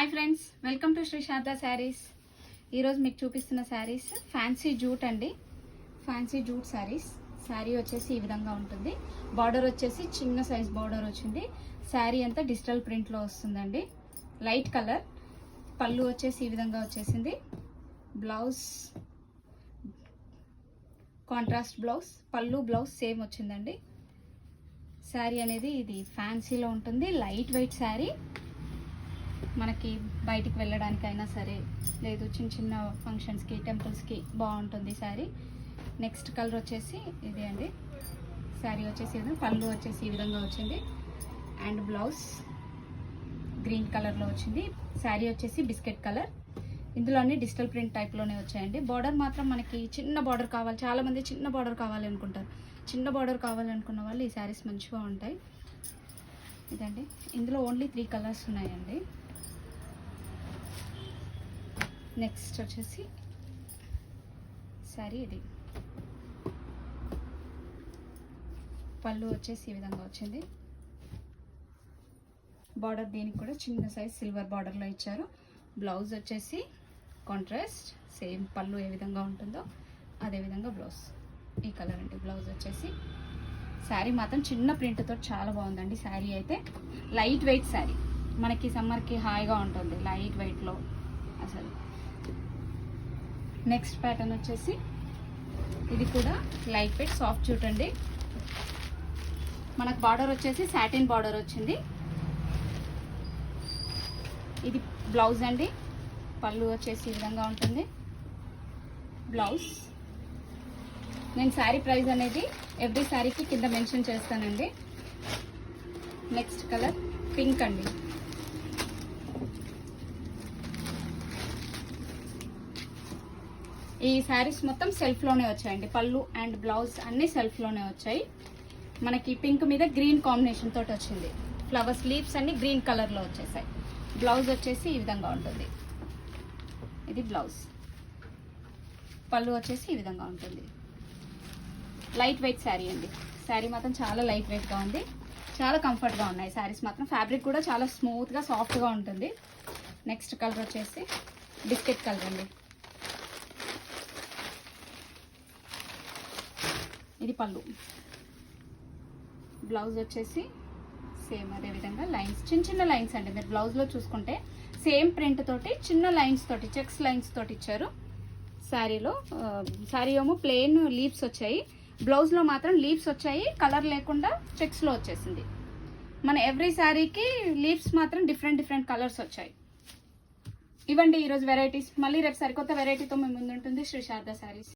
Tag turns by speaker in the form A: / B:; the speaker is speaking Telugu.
A: Hi friends, welcome to Shri Sharada Saris. ఈరోజు మీకు చూపిస్తున్న శారీస్ ఫ్యాన్సీ జూట్ అండి. Fancy jute saris. శారీ వచ్చేసి ఈ విధంగా ఉంటుంది. బార్డర్ వచ్చేసి చిన్న సైజ్ బార్డర్ వచ్చింది. శారీ అంతా డిజిటల్ ప్రింట్లో వస్తుందండి. Light colour. పళ్ళు వచ్చేసి ఈ విధంగా వచ్చేసింది. Blouse contrast blouse. పళ్ళు బ్లౌజ్ సేమ్ వచ్చిందండి. శారీ అనేది ఇది ఫ్యాన్సీలో ఉంటుంది. Light weight sari. మనకి బయటికి వెళ్ళడానికైనా సరే, లేదు చిన్న చిన్న ఫంక్షన్స్కి, టెంపుల్స్కి బాగుంటుంది శారీ. నెక్స్ట్ కలర్ వచ్చేసి ఇదే అండి. శారీ వచ్చేసి పళ్ళు వచ్చేసి ఈ విధంగా వచ్చింది. అండ్ బ్లౌజ్ గ్రీన్ కలర్లో వచ్చింది. శారీ వచ్చేసి బిస్కెట్ కలర్. ఇందులో అన్ని డిజిటల్ ప్రింట్ టైప్లోనే వచ్చాయండి. బార్డర్ మాత్రం మనకి చిన్న బార్డర్ కావాలి. చాలామంది చిన్న బార్డర్ కావాలి అనుకుంటారు. చిన్న బార్డర్ కావాలనుకున్న వాళ్ళు ఈ శారీస్ మంచిగా ఉంటాయి. ఇదండి. ఇందులో ఓన్లీ 3 కలర్స్ ఉన్నాయండి. నెక్స్ట్ వచ్చేసి శారీ ఇది. పళ్ళు వచ్చేసి ఈ విధంగా వచ్చింది. బార్డర్ దీనికి కూడా చిన్న సైజ్ సిల్వర్ బార్డర్లో ఇచ్చారు. బ్లౌజ్ వచ్చేసి కాంట్రాస్ట్ సేమ్. పళ్ళు ఏ విధంగా ఉంటుందో అదే విధంగా బ్లౌజ్ ఈ కలర్ అండి. బ్లౌజ్ వచ్చేసి శారీ మాత్రం చిన్న ప్రింట్తో చాలా బాగుందండి. శారీ అయితే లైట్ వెయిట్ శారీ. మనకి సమ్మర్కి హాయిగా ఉంటుంది లైట్ వెయిట్లో అసలు. నెక్స్ట్ ప్యాటర్న్ వచ్చేసి ఇది కూడా లైట్ వెయిట్ సాఫ్ట్ జూట్ అండి. మనకు బార్డర్ వచ్చేసి సాటిన్ బార్డర్ వచ్చింది. ఇది బ్లౌజ్ అండి. పళ్ళు వచ్చేసి ఈ విధంగా ఉంటుంది. బ్లౌజ్ నేను శారీ ప్రైస్ అనేది ఎవ్రీ శారీకి కింద మెన్షన్ చేస్తానండి. నెక్స్ట్ కలర్ పింక్ అండి. ఈ శారీస్ మొత్తం సెల్ఫ్లోనే వచ్చాయండి. పళ్ళు అండ్ బ్లౌజ్ అన్ని సెల్ఫ్లోనే వచ్చాయి. మనకి పింక్ మీద గ్రీన్ కాంబినేషన్ తోటి వచ్చింది. ఫ్లవర్స్ లీవ్స్ అన్ని గ్రీన్ కలర్లో వచ్చేసాయి. బ్లౌజ్ వచ్చేసి ఈ విధంగా ఉంటుంది. ఇది బ్లౌజ్. పళ్ళు వచ్చేసి ఈ విధంగా ఉంటుంది. లైట్ వెయిట్ శారీ అండి. శారీ మాత్రం చాలా లైట్ వెయిట్గా ఉంది. చాలా కంఫర్ట్గా ఉన్నాయి శారీస్ మాత్రం. ఫ్యాబ్రిక్ కూడా చాలా స్మూత్గా సాఫ్ట్గా ఉంటుంది. నెక్స్ట్ కలర్ వచ్చేసి బిస్కెట్ కలర్ అండి. ఇది పళ్ళు. బ్లౌజ్ వచ్చేసి సేమ్ అదే విధంగా లైన్స్, చిన్న చిన్న లైన్స్ అండి. మీరు బ్లౌజ్లో చూసుకుంటే సేమ్ ప్రింట్ తోటి చిన్న లైన్స్ తోటి, చెక్స్ లైన్స్ తోటి ఇచ్చారు. శారీలో శారీ ఏమో ప్లెయిన్ లీవ్స్ వచ్చాయి. బ్లౌజ్లో మాత్రం లీవ్స్ వచ్చాయి. కలర్ లేకుండా చెక్స్లో వచ్చేసింది. మన ఎవ్రీ శారీకి లీవ్స్ మాత్రం డిఫరెంట్ కలర్స్ వచ్చాయి. ఇవ్వండి ఈరోజు వెరైటీస్. మళ్ళీ రేపు సరికొత్త వెరైటీతో మేము ముందుంటుంది శ్రీ శారదా శారీస్.